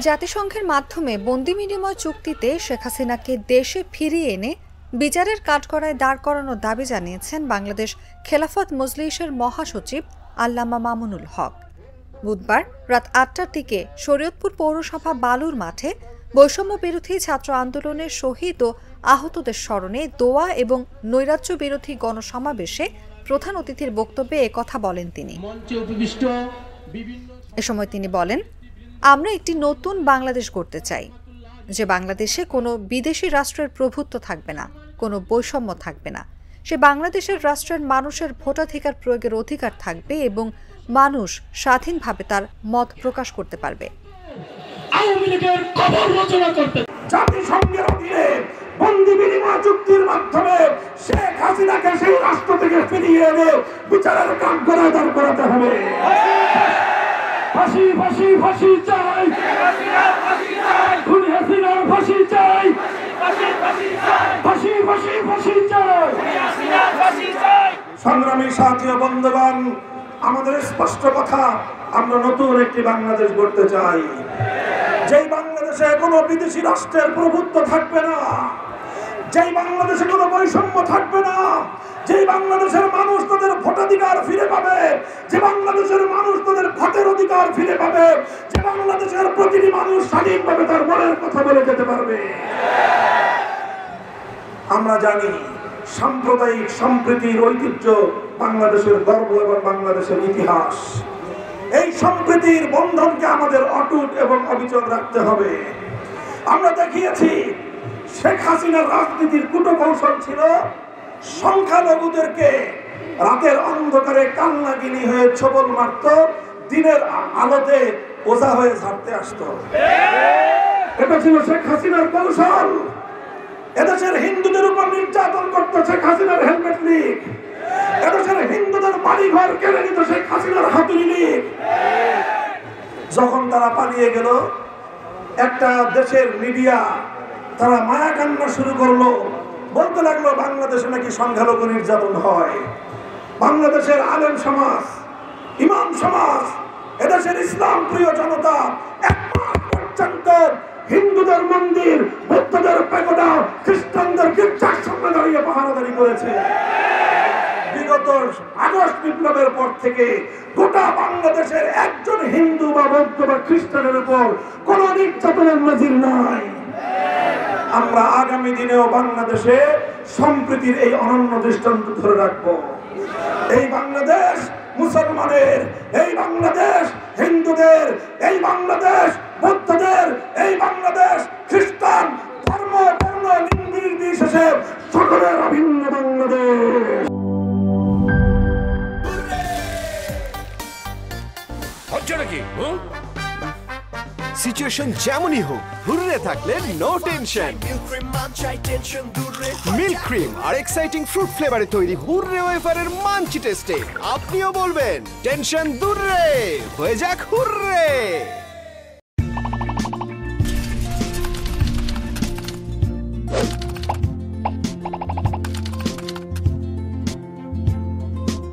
জাতিসংঘের মাধ্যমে বন্দি বিনিময় চুক্তিতে শেখ হাসিনাকে দেশে ফিরিয়ে এনে বিচারের কাঠগড়ায় দাঁড় করানোর দাবি জানিয়েছেন বাংলাদেশ খেলাফত মজলিসের মহাসচিব আল্লামা মামুনুল হক। বুধবার রাত ৮টার দিকে শরীয়তপুর পৌরসভা বালুর মাঠে বৈষম্য বিরোধী ছাত্র আন্দোলনের শহীদ ও আহতদের স্মরণে দোয়া এবং নৈরাজ্য বিরোধী গণসমাবেশে প্রধান অতিথির বক্তব্যে একথা বলেন তিনি। এ সময় তিনি বলেন, আমরা একটি নতুন বাংলাদেশ গড়তে চাই, যে বাংলাদেশে কোনো বিদেশি রাষ্ট্রের প্রভুত্ব থাকবে না, কোনো বৈষম্য থাকবে না। সে বাংলাদেশের রাষ্ট্রের মানুষের ভোটাধিকার প্রয়োগের অধিকার থাকবে এবং মানুষ স্বাধীনভাবে তার মত প্রকাশ করতে পারবে। জাতিসংঘের অধীনে বন্দি বিনিময় চুক্তির মাধ্যমে শেখ হাসিনাকে সেই রাষ্ট্র থেকে ফিরিয়ে এনে বিচারের কাঠগড়ায় দাঁড় করাতে হবে। ফাঁসি ফাঁসি ফাঁসি চাই, খুনি হাসিনার ফাঁসি চাই, ফাঁসি ফাঁসি ফাঁসি চাই। সংগ্রামী সাথী ও বন্ধুগণ, আমাদের স্পষ্ট কথা, আমরা নতুন একটি বাংলাদেশ গড়তে চাই, যেই বাংলাদেশে কোনো বিদেশি রাষ্ট্রের প্রভুত্ব থাকবে না, যেই বাংলাদেশে কোনো বৈষম্য থাকবে না, যেই বাংলাদেশের মানুষ তাদের ভোটাধিকার ফিরে পাবে, যে বাংলাদেশের মানুষ তাদের ভোটের অধিকার ফিরে পাবে, যে বাংলাদেশের প্রতিটি মানুষ স্বাধীনভাবে তার মনের কথা বলে যেতে পারবে। আমরা জানি সাম্প্রদায়িক সম্প্রীতির ঐতিহ্য বাংলাদেশের গর্ব এবং বাংলাদেশের ইতিহাস। এই সম্প্রীতির বন্ধনকে আমাদের অটুট এবং অবিচল রাখতে হবে। আমরা দেখিয়েছি শেখ হাসিনার রাজনীতির কূটকৌশল ছিল সংখ্যালঘুদেরকে রাতের অন্ধকারে কান্নাগিনি হয়ে ছবল মারত, দিনের আলোতে ওঝা হয়ে ঝাড়তে আসত। এটা ছিল শেখ হাসিনার কৌশল। এদেশের হিন্দুদের উপর নির্যাতন করত শেখ হাসিনার হেলমেট লীগ, এদেশের হিন্দুদের বাড়িঘর কেড়ে নিত শেখ হাসিনার হাতুড়ি লীগ। যখন তারা পালিয়ে গেল, একটা দেশের মিডিয়া তারা মায়া কান্না শুরু করলো, বলতে লাগলো বাংলাদেশে নাকি সংখ্যালঘু নির্যাতন হয়। বাংলাদেশের আলেম সমাজ, ইমাম সমাজ, এদেশের ইসলাম প্রিয় জনতা এক মাস পর্যন্ত হিন্দুদের মন্দির, বৌদ্ধদের পেগোডা, খ্রিস্টানদের গির্জার সামনে দাঁড়িয়ে পাহারাদারি করেছে। বিগত আগস্ট বিপ্লবের পর থেকে গোটা বাংলাদেশের একজন হিন্দু বা বৌদ্ধ বা খ্রিস্টানের উপর কোন নির্যাতনের নজির নাই। আমরা আগামী দিনেও বাংলাদেশে সম্প্রীতির এই অনন্য দৃষ্টান্ত ধরে রাখবো। এই বাংলাদেশ মুসলমানের, এই বাংলাদেশ হিন্দুদের, এই বাংলাদেশ বৌদ্ধদের, এই বাংলাদেশ খ্রিস্টান, ধর্ম বর্ণ লিঙ্গ নির্বিশেষে সকলের অভিন্ন বাংলাদেশ। সিচুয়েশন যেমনই হোক, হুররে থাকলে নো টেনশন। মিল্ক ক্রিম আর এক্সাইটিং ফ্রুট ফ্লেভারে তৈরি হুররে ওয়েফারের মানচি টেস্টে আপনিও বলবেন টেনশন দূরে হয়ে যাক হুররে।